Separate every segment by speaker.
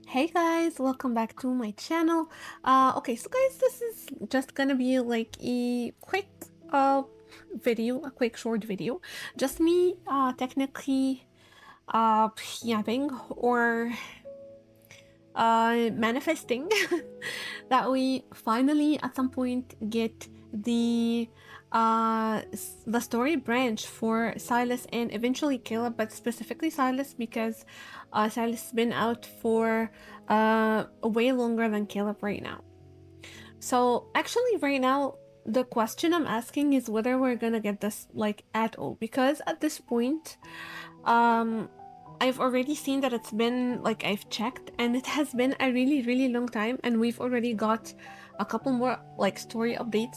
Speaker 1: Hey guys, welcome back to my channel. Okay, so guys, this is just gonna be like a quick video, a quick short video. Just me technically uh yapping or manifesting that we finally at some point get the story branch for Sylus and eventually Caleb, but specifically Sylus because Sylus has been out for way longer than Caleb right now. So actually right now the question I'm asking is whether we're gonna get this like at all, because at this point um I've already seen that it's been like I've checked and it has been a really long time, and we've already got a couple more like story updates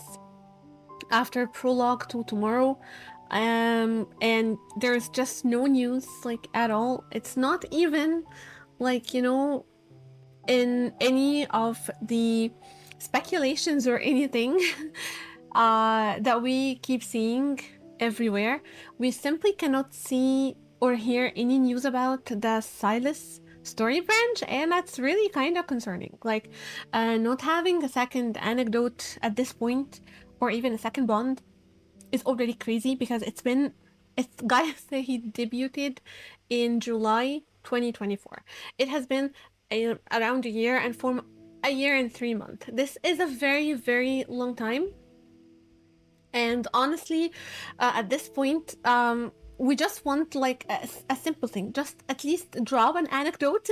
Speaker 1: after prologue to tomorrow. And there's just no news like at all. It's not even like, in any of the speculations or anything that we keep seeing everywhere. We simply cannot see or hear any news about the Sylus story branch, and that's really kind of concerning. Like, not having a second anecdote at this point, or even a second bond, is already crazy because it's guys say he debuted in July 2024. It has been around a year and a year and 3 months. This is a very long time, and honestly, at this point, we just want like a simple thing. Just at least drop an anecdote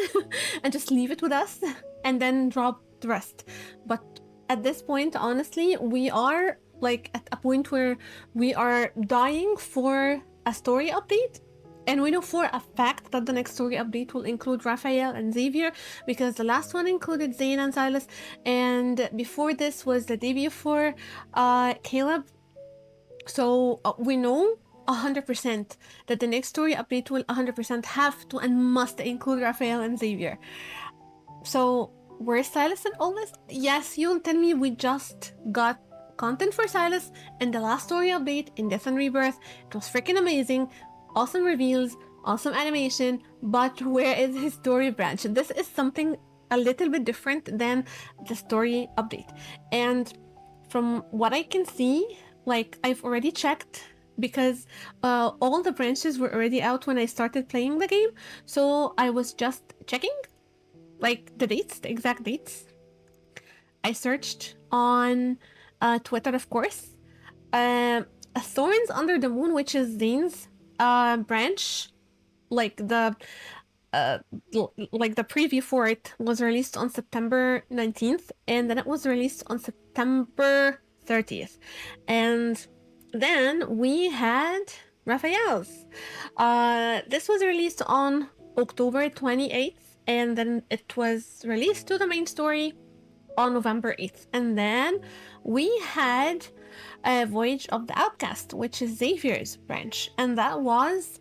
Speaker 1: and just leave it with us, and then drop the rest. But at this point, honestly, we are like at a point where we are dying for a story update. And we know for a fact that the next story update will include Raphael and Xavier, because the last one included Zayn and Silas, and before this was the debut for Caleb. So we know 100% that the next story update will 100% have to and must include Raphael and Xavier. So where's Silas in all this? Yes, you'll tell me we just got content for Silas in the last story update in Death and Rebirth. It was freaking amazing. Awesome reveals, awesome animation, but where is his story branch? This is something a little bit different than the story update. And from what I can see, like I've already checked because all the branches were already out when I started playing the game. So I was just checking like the dates, the exact dates. I searched on Twitter, of course. Uh, Thorns Under the Moon, which is Zane's branch, like uh, like the preview for it was released on September 19th, and then it was released on September 30th. And then we had Raphael's. This was released on October 28th, and then it was released to the main story on November 8th. And then we had a Voyage of the Outcast, which is Xavier's branch, and that was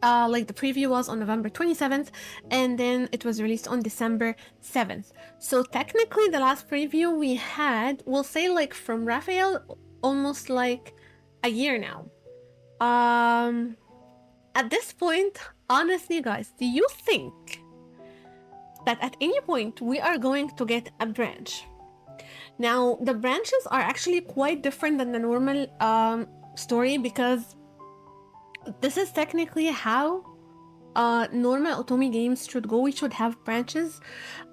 Speaker 1: like the preview was on November 27th, and then it was released on December 7th. So technically the last preview we had, we'll say like from Raphael, almost like a year now. At this point, honestly guys, do you think that at any point we are going to get a branch? Now, the branches are actually quite different than the normal story, because this is technically how normal Otome games should go. We should have branches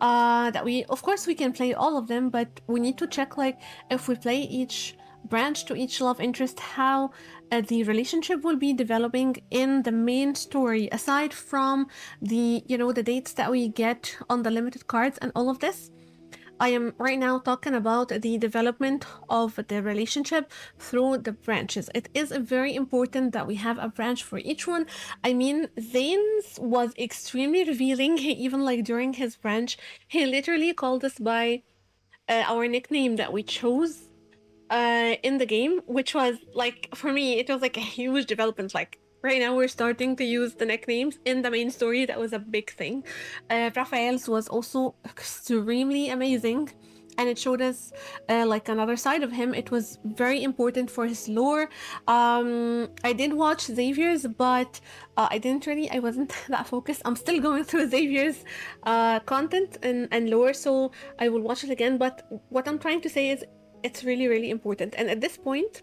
Speaker 1: that we, of course, we can play all of them, but we need to check like if we play each branch to each love interest, how the relationship will be developing in the main story, aside from the the dates that we get on the limited cards and all of this. I am right now talking about the development of the relationship through the branches. It is very important that we have a branch for each one. I mean, Zane's was extremely revealing. He even like during his branch, he literally called us by our nickname that we chose in the game, which was like, for me, it was like a huge development. Like right now we're starting to use the nicknames in the main story. That was a big thing. Raphael's was also extremely amazing. and it showed us like another side of him. It was very important for his lore. I did watch Xavier's, but I wasn't that focused. I'm still going through Xavier's content and lore, so I will watch it again. But what I'm trying to say is it's really, really important. And at this point,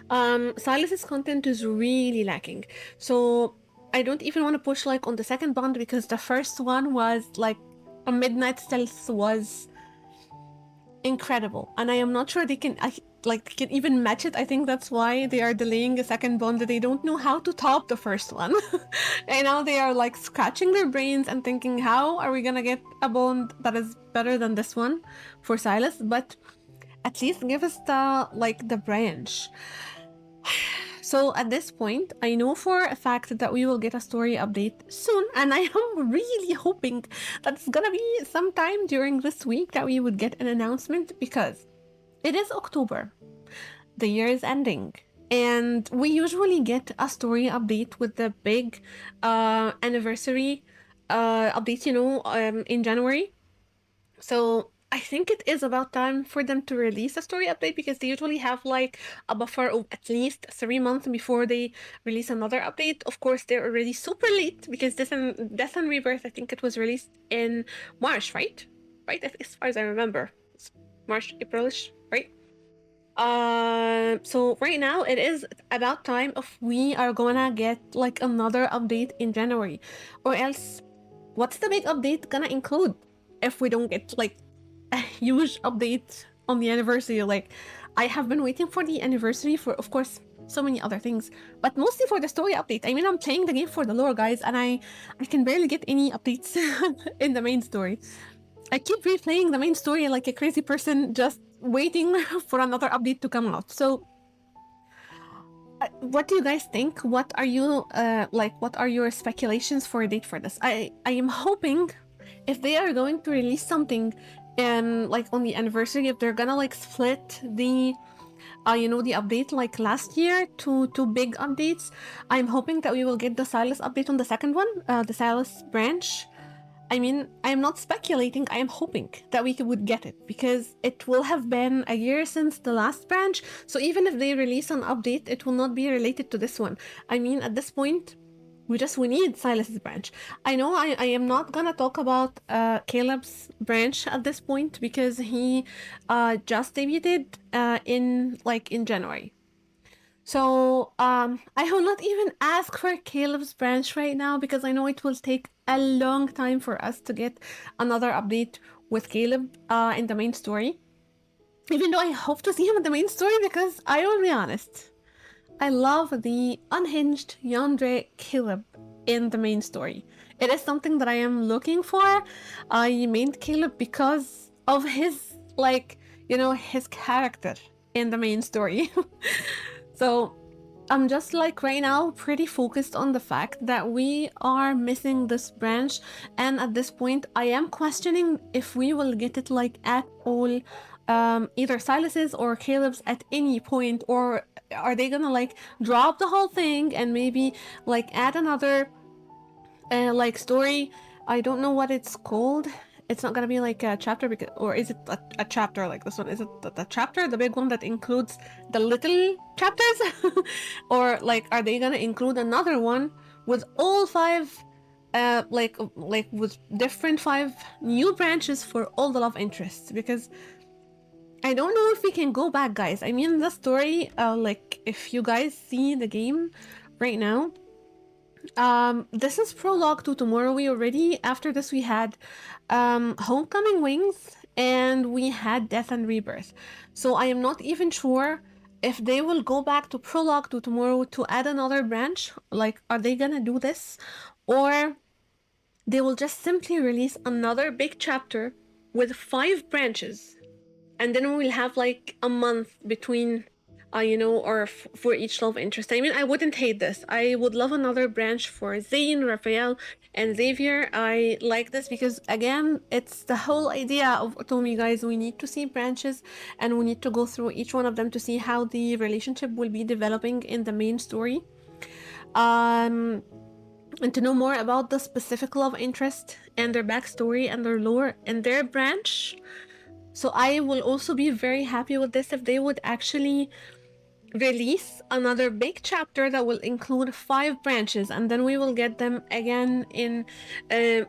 Speaker 1: Silas's content is really lacking. So I don't even want to push like on the second bond, because the first one was like a Midnight Stealth was incredible, and I am not sure they can even match it. I think that's why they are delaying a second bond. They don't know how to top the first one. And now they are like scratching their brains and thinking, how are we gonna get a bond that is better than this one for Sylus? But at least give us the branch. So at this point, I know for a fact that we will get a story update soon, and I am really hoping that it's gonna be sometime during this week that we would get an announcement, because it is October, the year is ending, and we usually get a story update with the big anniversary update, in January. So I think it is about time for them to release a story update, because they usually have like a buffer of at least 3 months before they release another update. Of course, they're already super late, because Death and Rebirth, I think it was released in March, right? Right, as far as I remember, it's March, Aprilish, right? So right now it is about time if we are gonna get like another update in January, or else what's the big update gonna include if we don't get like a huge update on the anniversary? Like, I have been waiting for the anniversary for, of course, so many other things, but mostly for the story update. I mean, I'm playing the game for the lore, guys, and I can barely get any updates in the main story. I keep replaying the main story like a crazy person, just waiting for another update to come out. So what do you guys think? What are you what are your speculations for a date for this? I am hoping, if they are going to release something like on the anniversary, if they're gonna like split the the update like last year to two big updates, I'm hoping that we will get the Sylus update on the second one, the Sylus branch. I mean, I am not speculating, I am hoping that we would get it, because it will have been a year since the last branch, so even if they release an update, it will not be related to this one. I mean, at this point, we need Silas's branch. I know I am not gonna talk about Caleb's branch at this point, because he just debuted in January. So I will not even ask for Caleb's branch right now, because I know it will take a long time for us to get another update with Caleb in the main story. Even though I hope to see him in the main story, because I will be honest, I love the unhinged Yandere Caleb in the main story. It is something that I am looking for. I made Caleb because of his his character in the main story. So I'm just like right now pretty focused on the fact that we are missing this branch, and at this point I am questioning if we will get it like at all, either Silas's or Caleb's at any point, or are they gonna like drop the whole thing and maybe like add another story? I don't know what it's called. It's not gonna be like a chapter, because, or is it a chapter like this one? Is it the chapter, the big one that includes the little chapters? Or like, are they gonna include another one with all five, with different 5 new branches for all the love interests? Because I don't know if we can go back, guys. I mean, the story, if you guys see the game right now, this is prologue to tomorrow. We already, after this, we had Homecoming Wings, and we had Death and Rebirth. So I am not even sure if they will go back to prologue to tomorrow to add another branch. Like, are they gonna do this? Or they will just simply release another big chapter with 5 branches, and then we'll have like a month between for each love interest. I mean, I wouldn't hate this. I would love another branch for Zane, Raphael, and Xavier. I like this because, again, it's the whole idea of Otomi, guys. We need to see branches, and we need to go through each one of them to see how the relationship will be developing in the main story. And to know more about the specific love interest and their backstory and their lore and their branch. So I will also be very happy with this if they would actually release another big chapter that will include 5 branches, and then we will get them again in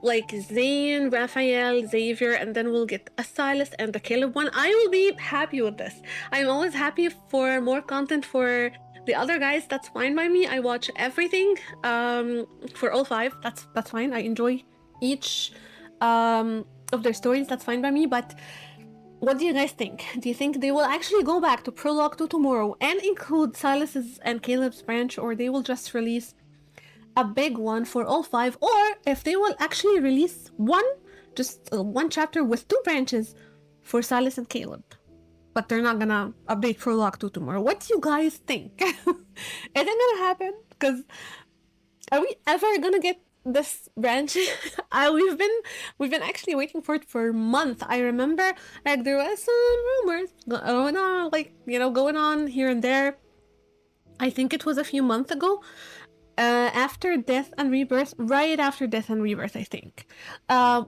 Speaker 1: like Zane, Raphael, Xavier, and then we'll get a Silas and the Caleb one. I will be happy with this. I'm always happy for more content for the other guys. That's fine by me. I watch everything for all 5. That's fine. I enjoy each of their stories. That's fine by me. But what do you guys think? Do you think they will actually go back to Prologue to Tomorrow and include Silas's and Caleb's branch, or they will just release a big one for all 5, or if they will actually release one chapter with 2 branches for Silas and Caleb, but they're not gonna update Prologue to Tomorrow? What do you guys think? Is it gonna happen? Because are we ever gonna get this branch? We've been actually waiting for it for a month. I remember like there was some rumors going on, like, you know, going on here and there. I think it was a few months ago, after Death and Rebirth, right after Death and Rebirth, I think.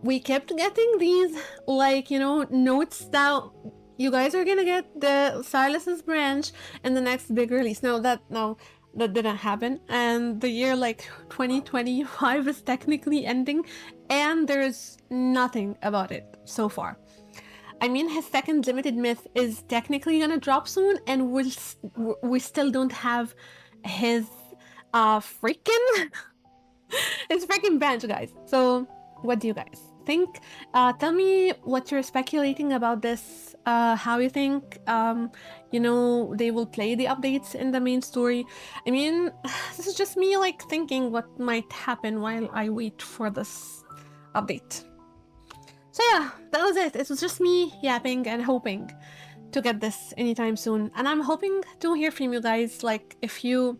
Speaker 1: We kept getting these, like, you know, notes that you guys are gonna get the Silas's branch in the next big release. No, that didn't happen, and the year like 2025 is technically ending, and there's nothing about it so far. I mean, his second limited myth is technically gonna drop soon, and we still don't have his freaking his freaking branch, guys. So what do you guys think? Tell me what you're speculating about this, how you think you know, they will play the updates in the main story. I mean, this is just me like thinking what might happen while I wait for this update. So yeah, that was it. It was just me yapping and hoping to get this anytime soon, and I'm hoping to hear from you guys, like if you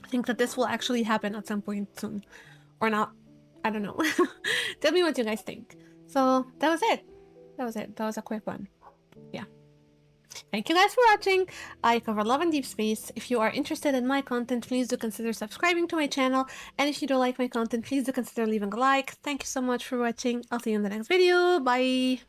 Speaker 1: think that this will actually happen at some point soon or not. I don't know. Tell me what you guys think. So that was it. That was a quick one. Yeah. Thank you guys for watching. I cover love and deep space. If you are interested in my content, please do consider subscribing to my channel. And if you don't like my content, please do consider leaving a like. Thank you so much for watching. I'll see you in the next video. Bye.